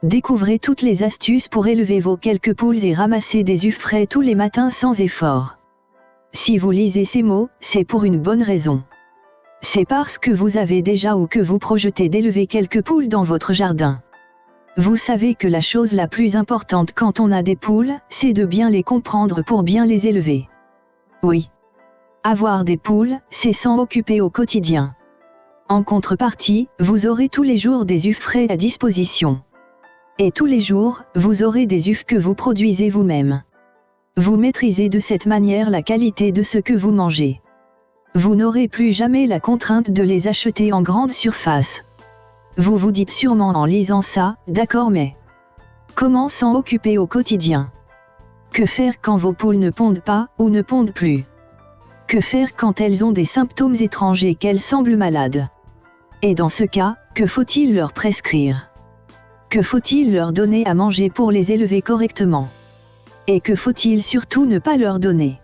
découvrez toutes les astuces pour élever vos quelques poules et ramasser des œufs frais tous les matins sans effort. Si vous lisez ces mots, c'est pour une bonne raison. C'est parce que vous avez déjà ou que vous projetez d'élever quelques poules dans votre jardin. Vous savez que la chose la plus importante quand on a des poules, c'est de bien les comprendre pour bien les élever. Oui. Avoir des poules, c'est s'en occuper au quotidien. En contrepartie, vous aurez tous les jours des œufs frais à disposition. Et tous les jours, vous aurez des œufs que vous produisez vous-même. Vous maîtrisez de cette manière la qualité de ce que vous mangez. Vous n'aurez plus jamais la contrainte de les acheter en grande surface. Vous vous dites sûrement en lisant ça, d'accord, mais comment s'en occuper au quotidien? Que faire quand vos poules ne pondent pas ou ne pondent plus? Que faire quand elles ont des symptômes étranges et qu'elles semblent malades? Et dans ce cas, que faut-il leur prescrire? Que faut-il leur donner à manger pour les élever correctement? Et que faut-il surtout ne pas leur donner?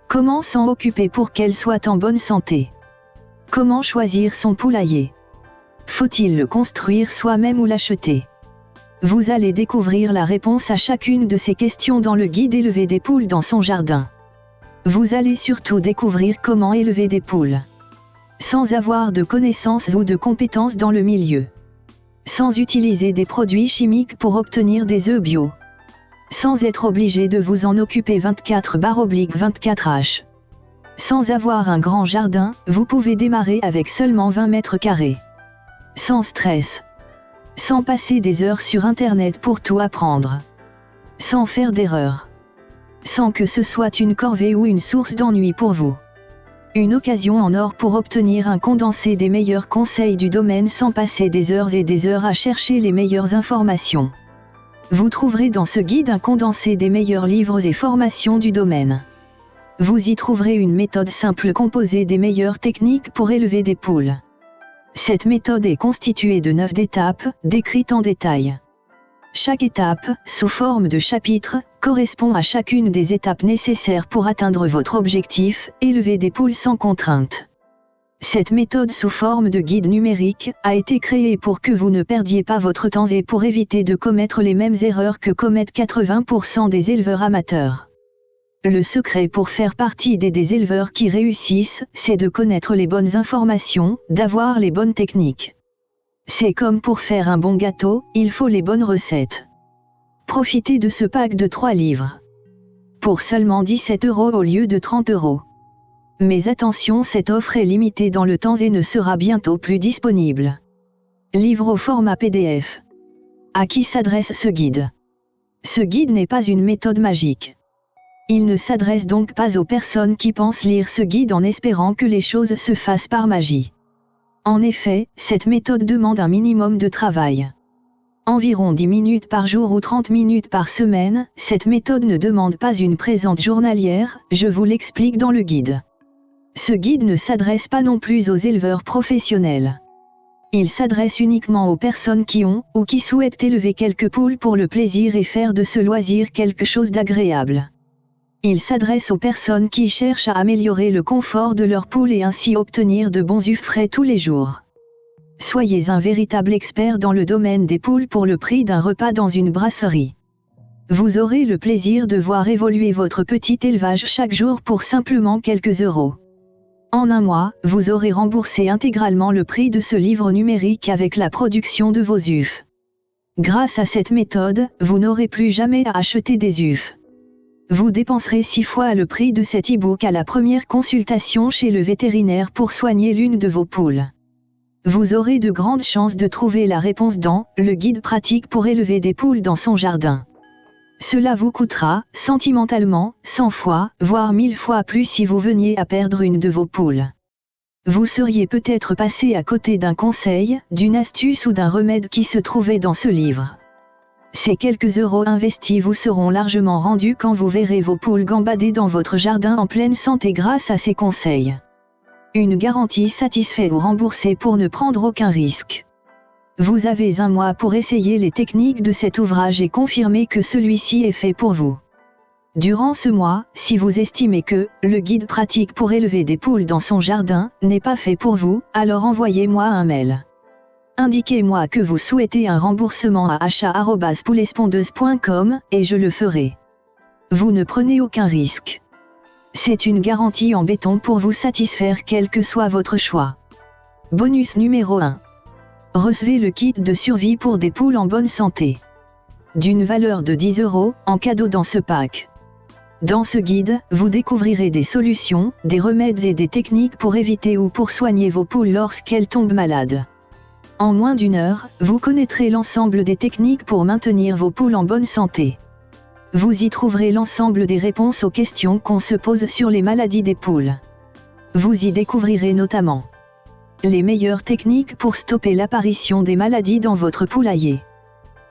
Comment s'en occuper pour qu'elles soient en bonne santé? Comment choisir son poulailler? Faut-il le construire soi-même ou l'acheter? Vous allez découvrir la réponse à chacune de ces questions dans le guide Élever des poules dans son jardin. Vous allez surtout découvrir comment élever des poules. Sans avoir de connaissances ou de compétences dans le milieu. Sans utiliser des produits chimiques pour obtenir des œufs bio. Sans être obligé de vous en occuper 24/24H. Sans avoir un grand jardin, vous pouvez démarrer avec seulement 20 mètres carrés. Sans stress. Sans passer des heures sur Internet pour tout apprendre. Sans faire d'erreurs. Sans que ce soit une corvée ou une source d'ennui pour vous. Une occasion en or pour obtenir un condensé des meilleurs conseils du domaine sans passer des heures et des heures à chercher les meilleures informations. Vous trouverez dans ce guide un condensé des meilleurs livres et formations du domaine. Vous y trouverez une méthode simple composée des meilleures techniques pour élever des poules. Cette méthode est constituée de 9 étapes, décrites en détail. Chaque étape, sous forme de chapitre, correspond à chacune des étapes nécessaires pour atteindre votre objectif, élever des poules sans contrainte. Cette méthode sous forme de guide numérique a été créée pour que vous ne perdiez pas votre temps et pour éviter de commettre les mêmes erreurs que commettent 80% des éleveurs amateurs. Le secret pour faire partie des éleveurs qui réussissent, c'est de connaître les bonnes informations, d'avoir les bonnes techniques. C'est comme pour faire un bon gâteau, il faut les bonnes recettes. Profitez de ce pack de 3 livres. Pour seulement 17 € au lieu de 30 €. Mais attention, cette offre est limitée dans le temps et ne sera bientôt plus disponible. Livre au format PDF. À qui s'adresse ce guide? Ce guide n'est pas une méthode magique. Il ne s'adresse donc pas aux personnes qui pensent lire ce guide en espérant que les choses se fassent par magie. En effet, cette méthode demande un minimum de travail. Environ 10 minutes par jour ou 30 minutes par semaine, cette méthode ne demande pas une présence journalière, je vous l'explique dans le guide. Ce guide ne s'adresse pas non plus aux éleveurs professionnels. Il s'adresse uniquement aux personnes qui ont, ou qui souhaitent élever quelques poules pour le plaisir et faire de ce loisir quelque chose d'agréable. Il s'adresse aux personnes qui cherchent à améliorer le confort de leurs poules et ainsi obtenir de bons œufs frais tous les jours. Soyez un véritable expert dans le domaine des poules pour le prix d'un repas dans une brasserie. Vous aurez le plaisir de voir évoluer votre petit élevage chaque jour pour simplement quelques euros. En un mois, vous aurez remboursé intégralement le prix de ce livre numérique avec la production de vos œufs. Grâce à cette méthode, vous n'aurez plus jamais à acheter des œufs. Vous dépenserez 6 fois le prix de cet e-book à la première consultation chez le vétérinaire pour soigner l'une de vos poules. Vous aurez de grandes chances de trouver la réponse dans « Le guide pratique pour élever des poules dans son jardin ». Cela vous coûtera, sentimentalement, 100 fois, voire 1000 fois plus si vous veniez à perdre une de vos poules. Vous seriez peut-être passé à côté d'un conseil, d'une astuce ou d'un remède qui se trouvait dans ce livre. Ces quelques euros investis vous seront largement rendus quand vous verrez vos poules gambader dans votre jardin en pleine santé grâce à ces conseils. Une garantie satisfait ou remboursée pour ne prendre aucun risque. Vous avez un mois pour essayer les techniques de cet ouvrage et confirmer que celui-ci est fait pour vous. Durant ce mois, si vous estimez que « Le guide pratique pour élever des poules dans son jardin » n'est pas fait pour vous, alors envoyez-moi un mail. Indiquez-moi que vous souhaitez un remboursement à achat@poulespondeuse.com et je le ferai. Vous ne prenez aucun risque. C'est une garantie en béton pour vous satisfaire quel que soit votre choix. Bonus numéro 1. Recevez le kit de survie pour des poules en bonne santé. D'une valeur de 10 € en cadeau dans ce pack. Dans ce guide, vous découvrirez des solutions, des remèdes et des techniques pour éviter ou pour soigner vos poules lorsqu'elles tombent malades. En moins d'une heure, vous connaîtrez l'ensemble des techniques pour maintenir vos poules en bonne santé. Vous y trouverez l'ensemble des réponses aux questions qu'on se pose sur les maladies des poules. Vous y découvrirez notamment les meilleures techniques pour stopper l'apparition des maladies dans votre poulailler.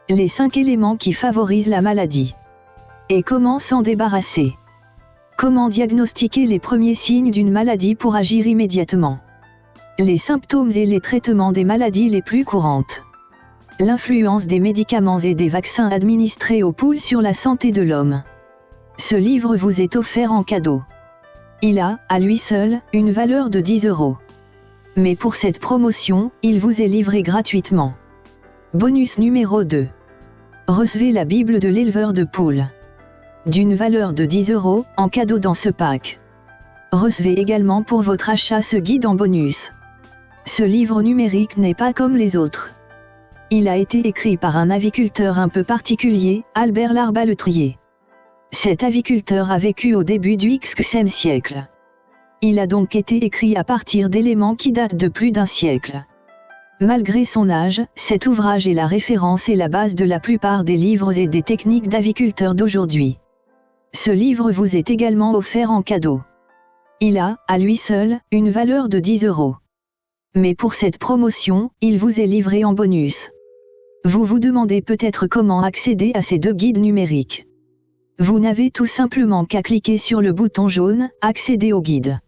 Les 5 éléments qui favorisent la maladie. Et comment s'en débarrasser. Comment diagnostiquer les premiers signes d'une maladie pour agir immédiatement. Les symptômes et les traitements des maladies les plus courantes. L'influence des médicaments et des vaccins administrés aux poules sur la santé de l'homme. Ce livre vous est offert en cadeau. Il a, à lui seul, une valeur de 10 €. Mais pour cette promotion, il vous est livré gratuitement. Bonus numéro 2. Recevez la Bible de l'éleveur de poules. D'une valeur de 10 € en cadeau dans ce pack. Recevez également pour votre achat ce guide en bonus. Ce livre numérique n'est pas comme les autres. Il a été écrit par un aviculteur un peu particulier, Albert Larbaletrier. Cet aviculteur a vécu au début du XVIe siècle. Il a donc été écrit à partir d'éléments qui datent de plus d'un siècle. Malgré son âge, cet ouvrage est la référence et la base de la plupart des livres et des techniques d'aviculteurs d'aujourd'hui. Ce livre vous est également offert en cadeau. Il a, à lui seul, une valeur de 10 €. Mais pour cette promotion, il vous est livré en bonus. Vous vous demandez peut-être comment accéder à ces 2 guides numériques. Vous n'avez tout simplement qu'à cliquer sur le bouton jaune « Accéder au guide ».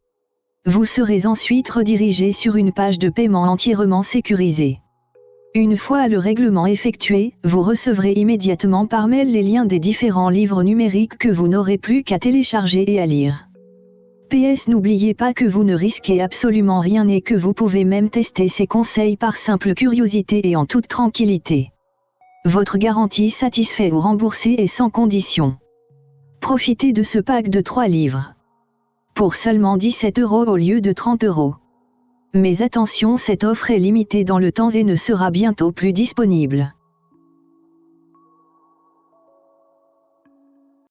Vous serez ensuite redirigé sur une page de paiement entièrement sécurisée. Une fois le règlement effectué, vous recevrez immédiatement par mail les liens des différents livres numériques que vous n'aurez plus qu'à télécharger et à lire. PS, n'oubliez pas que vous ne risquez absolument rien et que vous pouvez même tester ces conseils par simple curiosité et en toute tranquillité. Votre garantie satisfait ou remboursée est sans condition. Profitez de ce pack de 3 livres. Pour seulement 17 € au lieu de 30 €. Mais attention, cette offre est limitée dans le temps et ne sera bientôt plus disponible.